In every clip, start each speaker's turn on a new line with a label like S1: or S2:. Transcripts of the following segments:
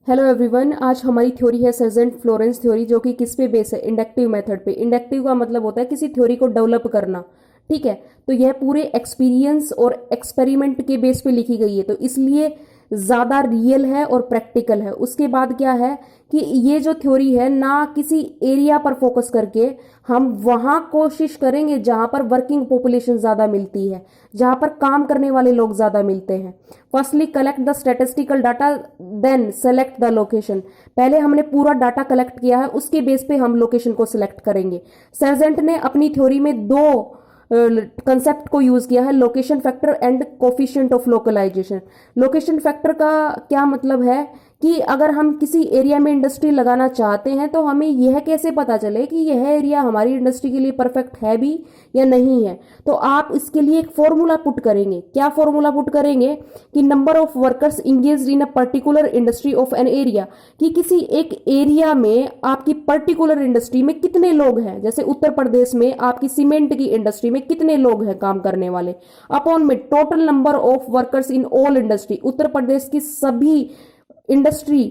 S1: Hello everyone. आज हमारी theory है सर्जेंट फ्लोरेंस थ्योरी, जो कि किस पे बेस है? इंडक्टिव मेथड पे। इंडक्टिव का मतलब होता है किसी थ्योरी को डेवलप करना। ठीक है, तो यह पूरे एक्सपीरियंस और एक्सपेरिमेंट के बेस पे लिखी गई है, तो इसलिए ज़्यादा रियल है और प्रैक्टिकल है। उसके बाद क्या है कि ये जो थ्योरी है ना किसी एरिया पर फोकस करके हम वहाँ कोशिश करेंगे जहाँ पर वर्किंग पॉपुलेशन ज़्यादा मिलती है, जहाँ पर काम करने वाले लोग ज़्यादा मिलते हैं। Firstly collect the statistical data, then select the location. पहले हमने पूरा डाटा कलेक्ट किया है, उसके बेस पे हम लोकेशन को सिलेक्ट करेंगे। सर्जेंट ने अपनी थ्योरी में दो कंसेप्ट को यूज किया है, location factor and coefficient of localization. Location factor का क्या मतलब है कि अगर हम किसी एरिया में इंडस्ट्री लगाना चाहते हैं तो हमें यह कैसे पता चले कि यह एरिया हमारी इंडस्ट्री के लिए परफेक्ट है भी या नहीं है। तो आप इसके लिए एक फॉर्मूला पुट करेंगे। क्या फॉर्मूला पुट करेंगे कि number of workers engaged in a particular industry of an area, कि किसी एक एरिया में आपकी पर्टिकुलर इंडस्ट्री में कितने लोग हैं। जैसे उत्तर प्रदेश में आपकी सीमेंट की इंडस्ट्री में कितने लोग हैं काम करने वाले, अपॉन में total number of workers in all industry, Uttar Pradesh की सभी इंडस्ट्री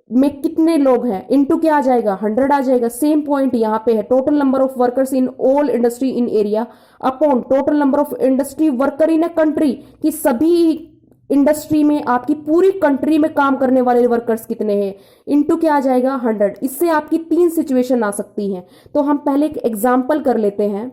S1: में कितने लोग हैं, इनटू क्या आ जाएगा, 100 आ जाएगा। सेम पॉइंट यहां पे है, total number of workers in all industry in area upon total number of industry worker in a country, कि सभी इंडस्ट्री में आपकी पूरी कंट्री में काम करने वाले वर्कर्स कितने हैं, इनटू क्या आ जाएगा, 100। इससे आपकी 3 सिचुएशन आ सकती हैं। तो हम पहले एक एग्जाम्पल कर लेते हैं।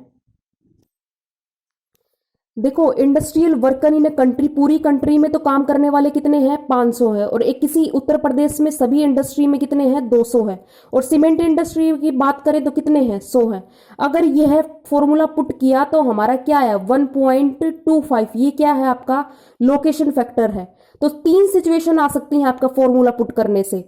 S1: देखो, इंडस्ट्रियल वर्कर इन कंट्री, पूरी कंट्री में तो काम करने वाले कितने हैं, 500 है। और एक किसी उत्तर प्रदेश में सभी इंडस्ट्री में कितने हैं, 200 है। और सीमेंट इंडस्ट्री की बात करें तो कितने हैं, 100 है। अगर यह फॉर्मूला पुट किया तो हमारा क्या है, 1.25। ये क्या है, आपका लोकेशन फैक्टर है। तो 3 सिचुएशन आ सकती हैं आपका फॉर्मूला पुट करने से।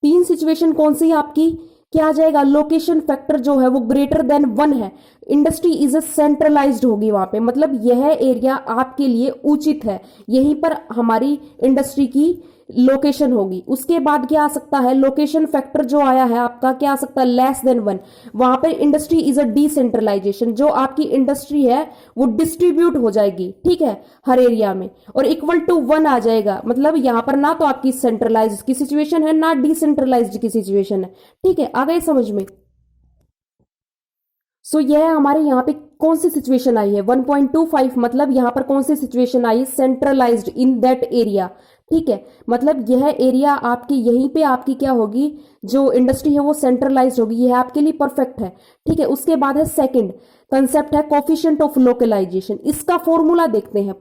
S1: 3 सिचुएशन कौन सी है आपकी, क्या आ जाएगा, लोकेशन फैक्टर जो है वो ग्रेटर देन 1 है, इंडस्ट्री इज सेंट्रलाइज्ड होगी वहां पे, मतलब यह एरिया आपके लिए उचित है, यहीं पर हमारी इंडस्ट्री की लोकेशन होगी। उसके बाद क्या आ सकता है, लोकेशन फैक्टर जो आया है आपका, क्या आ सकता है, लेस देन 1। वहां पर इंडस्ट्री इज अ डिसेंट्रलाइजेशन, जो आपकी इंडस्ट्री है वो डिस्ट्रीब्यूट हो जाएगी, ठीक है, हर एरिया में। और इक्वल टू 1 आ जाएगा, मतलब यहां पर ना तो आपकी सेंट्रलाइज की सिचुएशन है ना डिसेंट्रलाइज्ड की सिचुएशन है। ठीक है, आ गए समझ में? सो यह हमारे यहाँ पे कौन सी सिचुएशन आई है, 1.25, मतलब यहाँ पर कौन सी सिचुएशन आई, सेंट्रलाइज्ड इन दैट एरिया। ठीक है, मतलब यह एरिया आपकी, यहीं पे आपकी क्या होगी, जो इंडस्ट्री है वो सेंट्रलाइज्ड होगी, यह आपके लिए परफेक्ट है। ठीक है, उसके बाद है सेकंड कंसेप्ट है कोफिशिएंट ऑफ लोकलाइजेशन। इसका फॉर्मूला देखते हैं,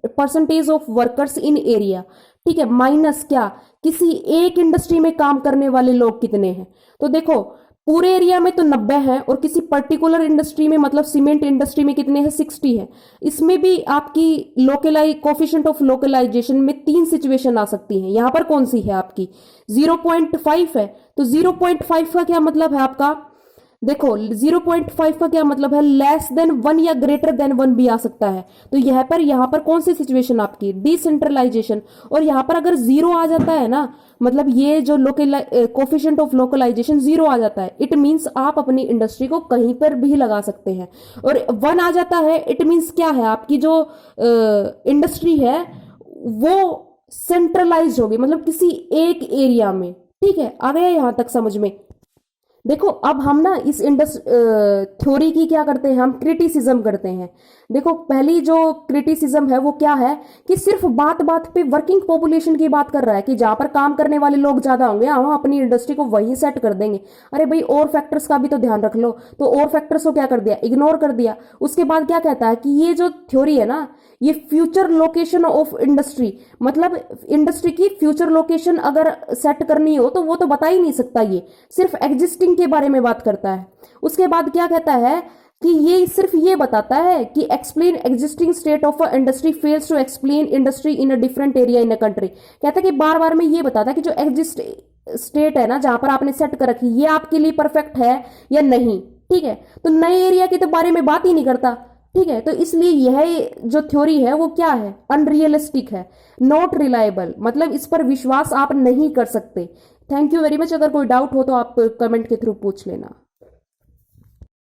S1: percentage of workers in area, ठीक है, माइनस क्या, किसी एक इंडस्ट्री में काम करने वाले लोग कितने हैं। तो देखो, पूरे एरिया में तो 90 है और किसी पर्टिकुलर इंडस्ट्री में, मतलब सीमेंट इंडस्ट्री में कितने हैं, 60 है। इसमें भी आपकी कोफिशिएंट ऑफ लोकलाइजेशन में 3 सिचुएशन आ सकती हैं। यहां पर कौन सी है आपकी, 0.5 है। तो 0.5 का क्या मतलब है आपका, देखो 0.5 का क्या मतलब है, लेस देन 1 या ग्रेटर देन 1 भी आ सकता है। तो यहां पर कौन सी सिचुएशन आपकी, डिसेंट्रलाइजेशन। और यहां पर अगर 0 आ जाता है ना, मतलब ये जो कोफिशिएंट ऑफ लोकलाइजेशन 0 आ जाता है, इट मींस आप अपनी इंडस्ट्री को कहीं पर भी लगा सकते हैं। और 1 आ जाता है, इट मींस क्या है, आपकी जो इंडस्ट्री है वो सेंट्रलाइज होगी, मतलब किसी एक एरिया में। ठीक है, आ गया यहां तक समझ में? देखो, अब हम ना इस थ्योरी की क्या करते हैं, हम क्रिटिसिज्म करते हैं। देखो, पहली जो क्रिटिसिज्म है वो क्या है कि सिर्फ बात बात पे वर्किंग पॉपुलेशन की बात कर रहा है, कि जहां पर काम करने वाले लोग ज्यादा होंगे हम अपनी इंडस्ट्री को वहीं सेट कर देंगे। अरे भाई, और फैक्टर्स का भी तो ध्यान रख लो। तो और फैक्टर्स को क्या कर दिया, इग्नोर कर दिया। उसके बाद क्या कहता है कि ये जो थ्योरी है ना, ये फ्यूचर लोकेशन ऑफ इंडस्ट्री, मतलब इंडस्ट्री की फ्यूचर लोकेशन अगर सेट करनी हो तो वो तो बता ही नहीं सकता, ये सिर्फ एग्जिस्टिंग के बारे में बात करता है। उसके बाद क्या कहता है कि ये सिर्फ ये बताता है कि explain existing state of a industry fails to explain industry in a different area in a country. कहता है कि बार बार में ये बताता है कि जो एग्जिस्ट स्टेट है ना, जहां पर आपने सेट कर रखी, ये आपके लिए परफेक्ट है या नहीं। ठीक है, तो नए एरिया के तो बारे में बात ही नहीं करता। ठीक है, तो इसलिए यह जो थ्योरी है वो क्या है, अनरियलिस्टिक है, नॉट रिलायबल, मतलब इस पर विश्वास आप नहीं कर सकते। Thank you very much. अगर कोई डाउट हो तो आप कमेंट के थ्रू पूछ लेना।